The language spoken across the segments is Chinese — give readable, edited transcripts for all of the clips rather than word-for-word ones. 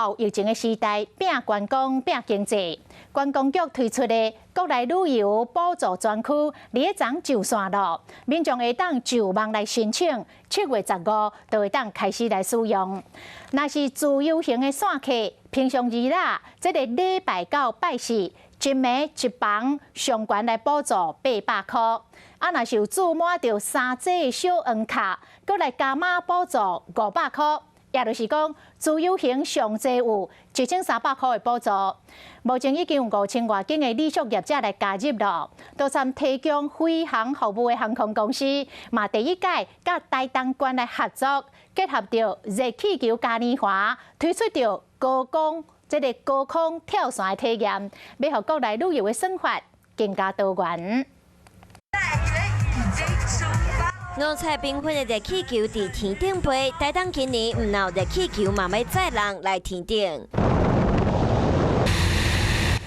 后疫情的时代，拼观光、拼经济。观光局推出的国内旅游补助专区，伫昨就线路，民众会当就网来申请，7月15就会当开始来使用。若是自由行的散客，平常日啦，这个礼拜到拜四，一暝一房上悬来补助800块。啊，若是有注满着3节小黄卡，搁来加码补助500块。也就是讲，自由行上济有1300块的补助。目前已经有5000外间的旅宿业者来加入了，都参提供飞航服务的航空公司，嘛第一届甲台东县来合作，结合着热气球嘉年华，推出着高空跳伞的体验，要让国内旅游的生活更加多元。五彩缤纷的热气球伫天顶飞，台东今年唔闹热气球，嘛要载人来天顶。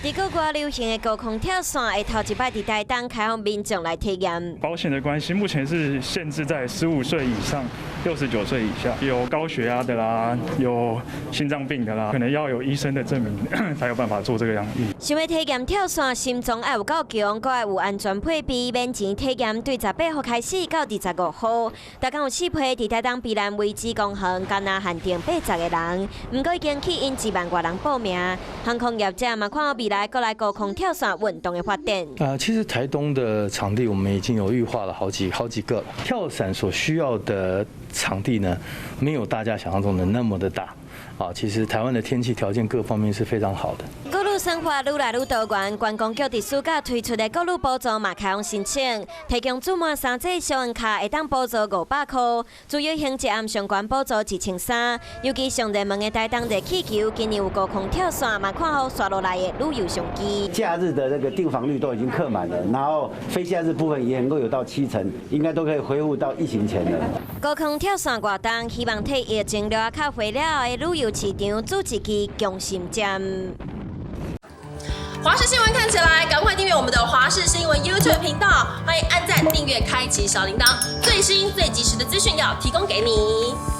伫国外流行的高空跳伞，会头一摆伫台东开放民众来体验。保险的关系，目前是限制在15岁以上、69岁以下，有高血压的啦，有心脏病的啦，可能要有医生的证明才有办法做这个样艺。想要体验跳伞，心脏要有够强，搁要有安全配备，免钱体验。对18号开始到25号，大家有4批伫台东避难位置公园，敢若限定80个人，不过已经吸引1万多人报名。航空业者嘛看好未来过来高空跳伞运动的发展。其实台东的场地我们已经有预划了好几个了。跳伞所需要的场地呢，没有大家想象中的那么的大。其实台湾的天气条件各方面是非常好的。各路生活愈来愈多元，观光局伫暑假推出的各路补助嘛开放申请，提供注满3节小黄卡会当补助500块，自由行一暗上悬补助1300。尤其上热门的台东热气球，今年有高空跳伞嘛看好刷落来的旅游商机。假日的那个订房率都已经客满了，然后非假日部分也能够有到70%，应该都可以恢复到疫情前了。高空跳伞活动希望替疫情留较回了的旅游市场做一支强心针。华视新闻看起来，赶快订阅我们的华视新闻 YouTube 频道，欢迎按赞、订阅、开启小铃铛，最新最及时的资讯要提供给你。